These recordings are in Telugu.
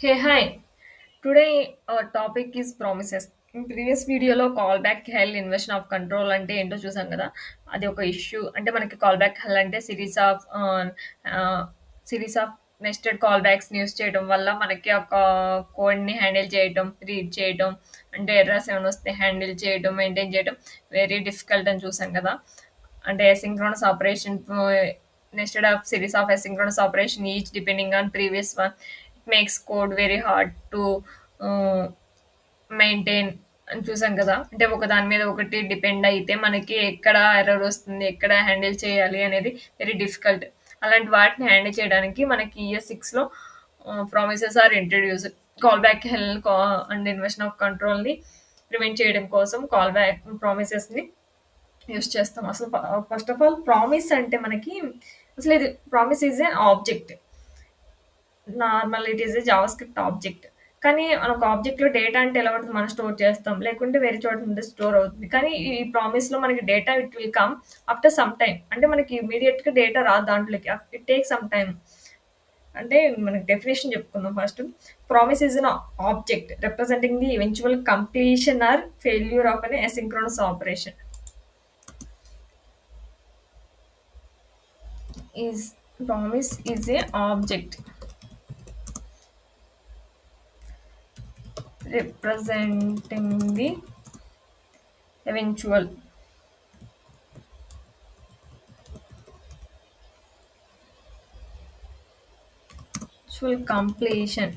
Hey, hi. Today our topic is promises. In previous వీడియోలో call back hell inversion of control అంటే ఏంటో చూసాం కదా. అది ఒక ఇష్యూ. అంటే మనకి కాల్ బ్యాక్ హెల్ అంటే series of nested call backs use చేయడం వల్ల మనకి ఒక కోడ్ని హ్యాండిల్ చేయడం, రీడ్ చేయడం, అంటే ఎర్రర్స్ ఏమైనా వస్తే హ్యాండిల్ చేయడం, మెయింటైన్ చేయడం వెరీ డిఫికల్ట్ అని చూసాం కదా. అంటే asynchronous operation nested of series of asynchronous operation each depending on previous one. It makes code very hard to maintain అని చూసాం కదా. అంటే ఒక దాని మీద ఒకటి డిపెండ్ అయితే మనకి ఎక్కడ ఎర్రర్ వస్తుంది, ఎక్కడ హ్యాండిల్ చేయాలి అనేది వెరీ డిఫికల్ట్. అలాంటి వాటిని హ్యాండిల్ చేయడానికి మనకి ES6లో promises are introduce. Call back hell and inversion of కంట్రోల్ని ప్రివెంట్ చేయడం కోసం కాల్ బ్యాక్ ప్రామిసెస్ని యూస్ చేస్తాం. అసలు ఫస్ట్ ఆఫ్ ఆల్ ప్రామిస్ అంటే మనకి అసలు ఇది promise is a object. Normal it is a Java script object. కానీ మనకు ఆబ్జెక్ట్లో డేటా అంటే ఎలా ఉంటుంది, మనం స్టోర్ చేస్తాం, లేకుంటే వేరే చోట నుండి స్టోర్ అవుతుంది. కానీ ఈ ప్రామిస్లో మనకి data it will come after some time. అంటే మనకి ఇమీడియట్గా డేటా రాదు దాంట్లోకి, ఇట్ టేక్ సమ్ టైమ్. అంటే మనకి డెఫినేషన్ చెప్పుకుందాం first. Promise is an object representing the eventual completion or failure of an asynchronous operation. is promise is a object representing the eventual completion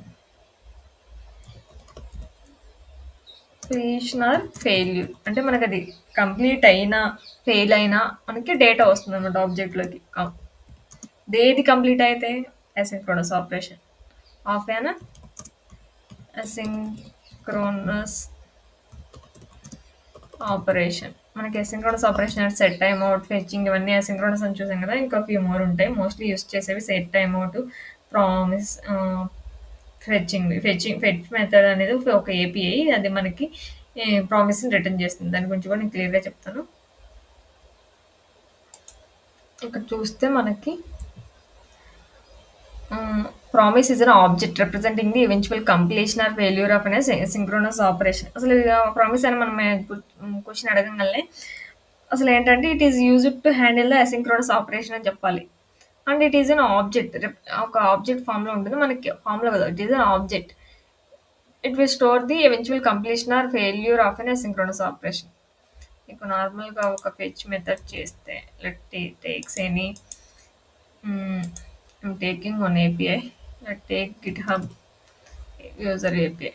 or failure. అంటే మనకి అది కంప్లీట్ అయినా ఫెయిల్ అయినా మనకి డేటా వస్తుంది అన్నమాట ఆబ్జెక్ట్లోకి. దేది కంప్లీట్ అయితే asynchronous operation of an asynchronous operation. మనకి asynchronous operation set time out, fetching ఇవన్నీ అసింక్రోనస్ అని చూసాం కదా. ఇంకా ఫ్యూ మోర్ ఉంటాయి. మోస్ట్లీ యూస్ చేసేవి set time out, promise, fetch method అనేది ఒక ఏపీఐ. అది మనకి ప్రామిస్ని రిటర్న్ చేస్తుంది. దాని గురించి కూడా నేను క్లియర్గా చెప్తాను. ఇక్కడ చూస్తే మనకి promise is an object representing the eventual completion or failure of an synchronous operation. అసలు ప్రామిస్ అని మనం క్వశ్చన్ అడగంగానే అసలు ఏంటంటే it is used to handle the asynchronous operation అని చెప్పాలి. And it is an object, ఒక ఆబ్జెక్ట్ ఫామ్లో ఉంటుంది. మనకి ఫామ్లో కదా, it is an object. It will store the eventual completion or failure of an asynchronous operation. మీకు నార్మల్గా ఒక ఫెచ్ మెథడ్ చేస్తే let takes any I'm taking one API. Let's take GitHub user API.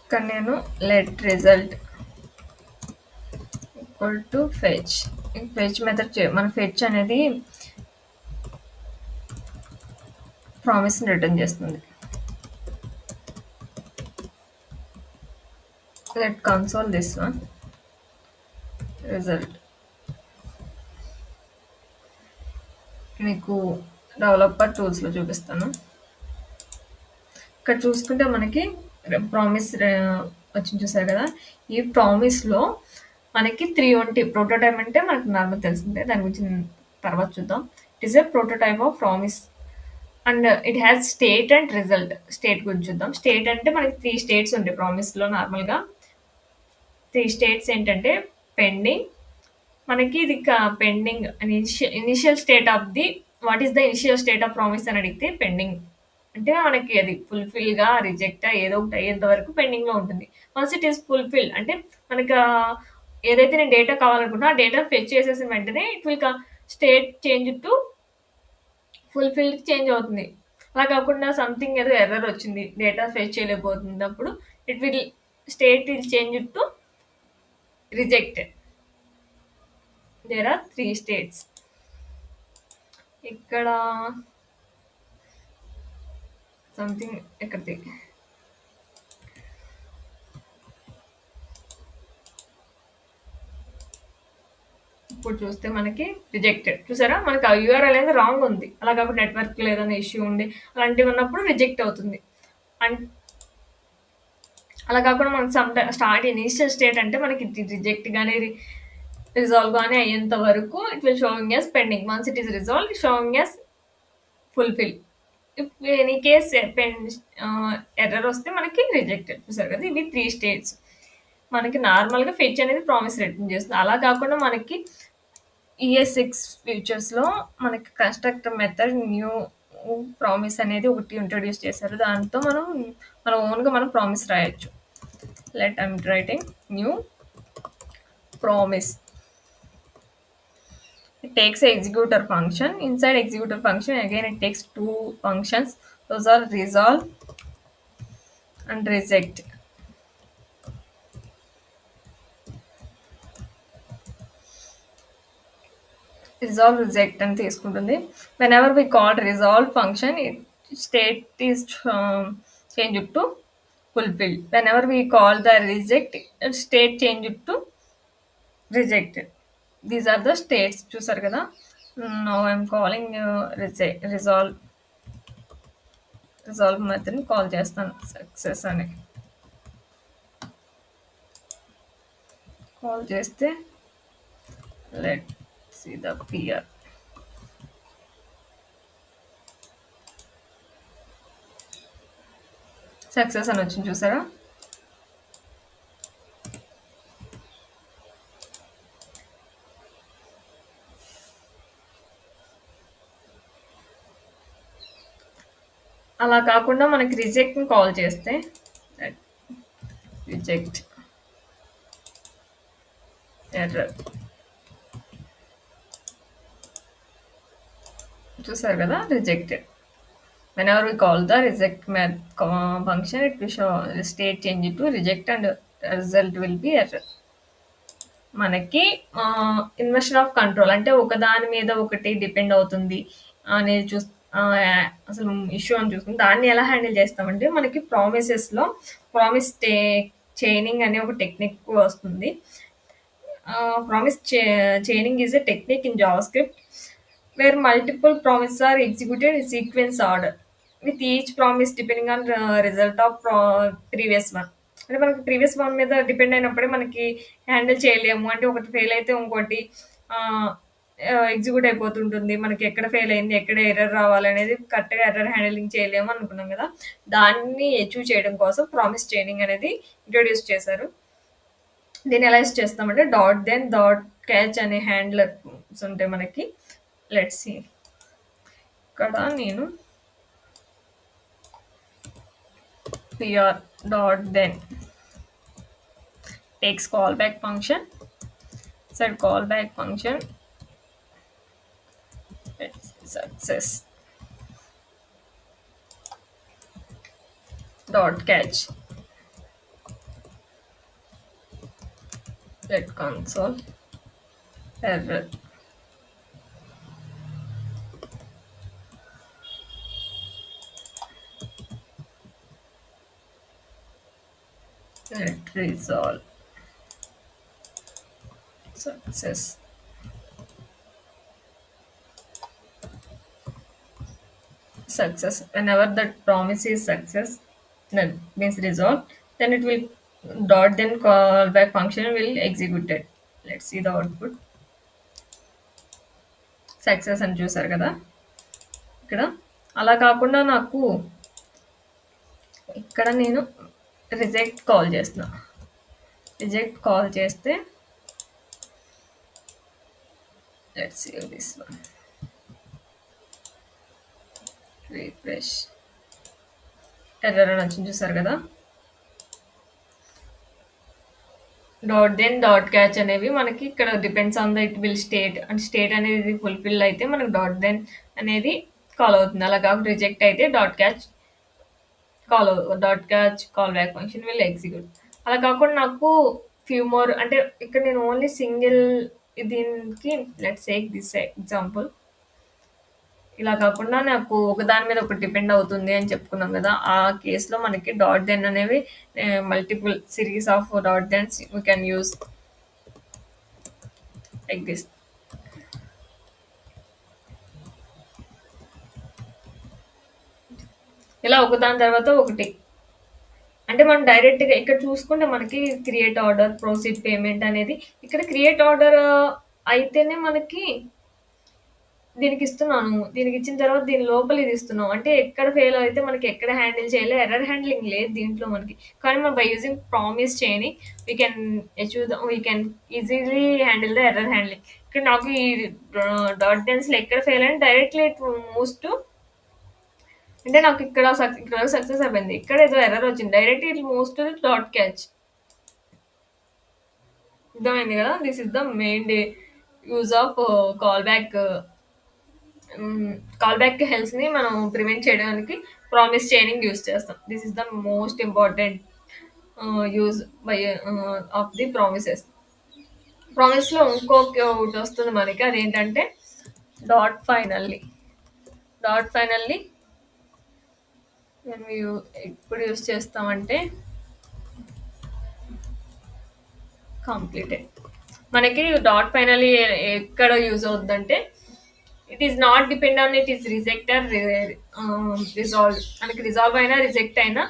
ఇక్కడ నేను let result equal to fetch. Fetch method మన ఫెచ్ అనేది ప్రామిస్ని రిటర్న్ చేస్తుంది. let console this one result. మీకు డెవలపర్ టూల్స్లో చూపిస్తాను. ఇక్కడ చూసుకుంటే మనకి ప్రామిస్ వచ్చింది చూసారు కదా. ఈ ప్రామిస్లో మనకి 3 ఉంటాయి. ప్రోటోటైప్ అంటే మనకు నార్మల్ తెలిసిందే, దాని గురించి తర్వాత చూద్దాం. It is a prototype of promise and it has state and result. State గురించి చూద్దాం. స్టేట్ అంటే మనకి 3 స్టేట్స్ ఉంటాయి ప్రామిస్లో. నార్మల్గా 3 స్టేట్స్ ఏంటంటే పెండింగ్, మనకి ఇది pending initial state of the what is the initial state of promise అని అడిగితే పెండింగ్ అంటే మనకి అది ఫుల్ఫిల్గా రిజెక్ట్ ఏదో ఒకటి అయ్యేంత వరకు పెండింగ్లో ఉంటుంది. వన్స్ ఇట్ ఈస్ ఫుల్ఫిల్ అంటే మనకు ఏదైతే నేను డేటా కావాలనుకున్నా ఆ డేటా ఫెచ్ చేసేసిన వెంటనే it will state change to fulfil change అవుతుంది. అలా కాకుండా సంథింగ్ ఏదో ఎర్రర్ వచ్చింది, డేటా ఫెచ్ చేయలేకపోతుంది, అప్పుడు it will state will change to rejected. There are 3 states. ఇక్కడ సంథింగ్ ఎక్కడిది ఇప్పుడు చూస్తే మనకి రిజెక్టెడ్ చూసారా. మనకి ఆ యూఆర్ఎల్ అనేది రాంగ్ ఉంది, అలా కాబట్టి నెట్వర్క్ లేదనే ఇష్యూ ఉంది, అలాంటివి ఉన్నప్పుడు రిజెక్ట్ అవుతుంది. అండ్ అలా కాకుండా మనకు స్టార్ట్ ఇనీషియల్ స్టేట్ అంటే మనకి రిజెక్ట్ కానీ రిజాల్వ్ కానీ అయ్యేంత వరకు it will showing as pending. Once it is resolve showing as fulfil. If any case error వస్తే మనకి రిజెక్టెడ్. చూసారు కదా, ఇవి 3 స్టేట్స్. మనకి నార్మల్గా ఫెచ్ అనేది ప్రామిస్ రిటర్న్ చేస్తుంది. అలా కాకుండా మనకి ES6 ఫ్యూచర్స్లో మనకి కన్స్ట్రక్టర్ మెథడ్ న్యూ ప్రామిస్ అనేది ఒకటి ఇంట్రొడ్యూస్ చేశారు. దాంతో మన ఓన్గా మనం ప్రామిస్ రాయొచ్చు. Let I'm writing new promise. It takes a executor function. Inside executor function, again it takes 2 functions. Those are resolve and reject. Resolve reject and తీసుకుంటుంది. Whenever we call resolve function, it state is changed to fulfilled. Whenever we call the reject, state changed to rejected. These are the states. చూసారు కదా. Now I'm calling resolve method call చేస్తాను. సక్సెస్ అని కాల్ చేస్తే let see the PR. Success అని వచ్చింది చూసారా. అలా కాకుండా మనకి రిజెక్ట్ని కాల్ చేస్తే రిజెక్ట్ ఎర్రర్. చూసారు కదా, rejected. Whenever we call the reject function, it will show state change to reject and result will be error. మనకి ఇన్వర్షన్ ఆఫ్ కంట్రోల్ అంటే ఒకదాని మీద ఒకటి డిపెండ్ అవుతుంది అనేది అసలు ఇష్యూ అని చూసుకుని దాన్ని ఎలా హ్యాండిల్ చేస్తామంటే మనకి ప్రామిసెస్లో ప్రామిస్ చైనింగ్ అనే ఒక టెక్నిక్ వస్తుంది. Promise chaining is a technique in JavaScript where multiple promises are executed in sequence order with each promise depending on result of previous one. అంటే మనకి ప్రీవియస్ వన్ మీద డిపెండ్ అయినప్పుడే మనకి హ్యాండిల్ చేయలేము. అంటే ఒకటి ఫెయిల్ అయితే ఇంకోటి ఎగ్జిక్యూట్ అయిపోతుంటుంది. మనకి ఎక్కడ ఫెయిల్ అయింది, ఎక్కడ ఎర్రర్ రావాలనేది కరెక్ట్గా ఎర్రర్ హ్యాండిలింగ్ చేయలేము అనుకున్నాం కదా. దాన్ని అచీవ్ చేయడం కోసం ప్రామిస్ చైనింగ్ అనేది ఇంట్రొడ్యూస్ చేశారు. దీన్ని ఎలా యూస్ చేస్తామంటే డాట్ క్యాచ్ అనే హ్యాండ్లర్స్ ఉంటాయి మనకి. లెట్స్ సీ, ఇక్కడ నేను PR.then takes callback function. Set callback function. Let's see, success dot catch. Let console error. Let resolve success. Success. Whenever that promise is success, that means resolved, then it will then callback function will execute it. Let's see the output. Success అని చూసారు కదా ఇక్కడ. అలా కాకుండా నాకు ఇక్కడ నేను రిజెక్ట్ కాల్ చేస్తున్నా. రిజెక్ట్ కాల్ చేస్తే let's see this one. Refresh, error అని వచ్చింది చూసారు కదా. డాట్ క్యాచ్ అనేవి మనకి ఇక్కడ depends on the it will state. అంటే స్టేట్ అనేది ఫుల్ఫిల్ అయితే మనకు డాట్ అనేది కాల్ అవుతుంది. అలా కాకుండా రిజెక్ట్ అయితే dot catch call back function will execute. అలా కాకుండా నాకు ఫ్యూ మోర్ అంటే ఇక్కడ నేను ఓన్లీ సింగిల్ దీనికి లెట్స్ టేక్ దిస్ ఎగ్జాంపుల్. ఇలా కాకుండా నాకు ఒకదాని మీద ఒకటి డిపెండ్ అవుతుంది అని చెప్పుకున్నాం కదా. ఆ కేసులో మనకి .then అనేవి multiple series of .thens we can use like this. ఇలా ఒకదాని తర్వాత ఒకటి అంటే మనం డైరెక్ట్‌గా ఇక్కడ చూసుకుంటే మనకి క్రియేట్ ఆర్డర్, ప్రొసీడ్ పేమెంట్ అనేది ఇక్కడ క్రియేట్ ఆర్డర్ అయితేనే మనకి దీనికిస్తున్నాను. దీనికిచ్చిన తర్వాత దీని లోపల ఇది ఇస్తున్నాం. అంటే ఎక్కడ ఫెయిల్ అయితే మనకి ఎక్కడ హ్యాండిల్ చేయాలో ఎర్రర్ హ్యాండ్లింగ్ లేదు దీంట్లో మనకి. కానీ మనం by using promise chaining we can easily handle the error handling. ఇక్కడ నాకు ఈ డాట్ డెన్స్‌లో ఎక్కడ ఫెయిల్ అయినా డైరెక్ట్‌లీ ఇట్ మూవ్స్ టు అంటే నాకు ఇక్కడ సక్సెస్ అయిపోయింది. ఇక్కడ ఏదో ఎర్రర్ వచ్చింది. Directly it moves to the dot catch. అర్థమైంది కదా! This is the main use of call back call back హెల్త్‌ని మనం ప్రివెంట్ చేయడానికి ప్రామిస్ చైనింగ్ యూజ్ చేస్తాం. This is the most important use by of the promises. ప్రామిస్‌లో ఒకటి వస్తుంది మనకి అదేంటంటే డాట్ ఫైనల్లీ. డాట్ ఫైనల్లీ మేము ఎప్పుడు యూజ్ చేస్తామంటే కంప్లీటెడ్. మనకి డాట్ ఫైనల్లీ ఎక్కడ యూజ్ అవుతుందంటే it is not depend on it is reject or resolve. మనకి రిజాల్వ్ అయినా రిజెక్ట్ అయినా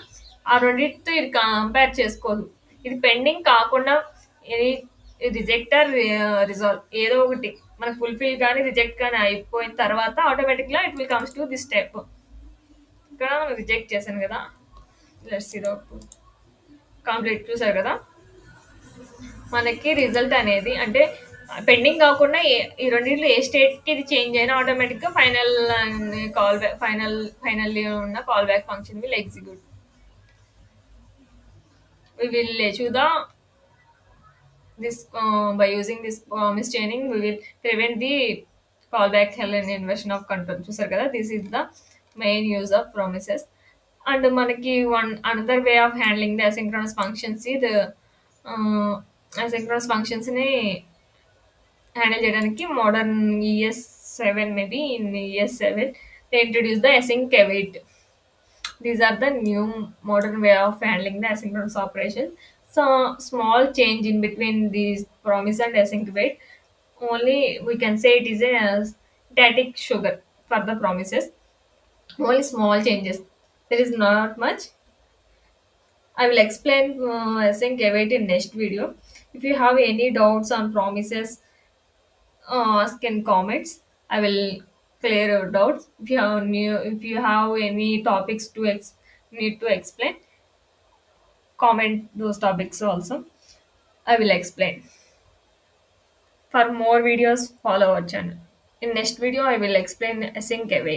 ఆ రెండింటితో ఇది కంపేర్ చేసుకోదు. ఇది పెండింగ్ కాకుండా రిజెక్ట్ ఆర్ రిజాల్వ్ ఏదో ఒకటి మనకు ఫుల్ఫిల్ కానీ రిజెక్ట్ కానీ అయిపోయిన తర్వాత ఆటోమేటిక్గా it will comes to this step. ఇక్కడ రిజెక్ట్ చేశాను కదా, లెట్స్ సీ కంప్లీట్ చూసారు కదా. మనకి రిజల్ట్ అనేది అంటే పెండింగ్ కాకుండా ఈ రెండింటిలో ఏ స్టేట్కి ఇది చేంజ్ అయినా ఆటోమేటిక్గా ఫైనల్లీ ఉన్న call back function will execute. We will achieve this by using this promise chaining. We will prevent the callback hell and inversion of control. చూసారు కదా, this is the main use of promises. And మనకి another way of handling the asynchronous functions is asynchronous functions ని హ్యాండిల్ చేయడానికి modern ES7 maybe in ES7 they introduce the async await. These are the new modern way of handling the asynchronous operation. So small change in between these promise and async wait. Only we can say it is a static sugar for the promises. Only small changes. There is not much. I will explain async await in next video. If you have any doubts on promises, ask in comments. I will clear your doubts. If you have any topics to need to explain, comment those topics also. I will explain. For more videos, follow our channel. In next video, I will explain async await.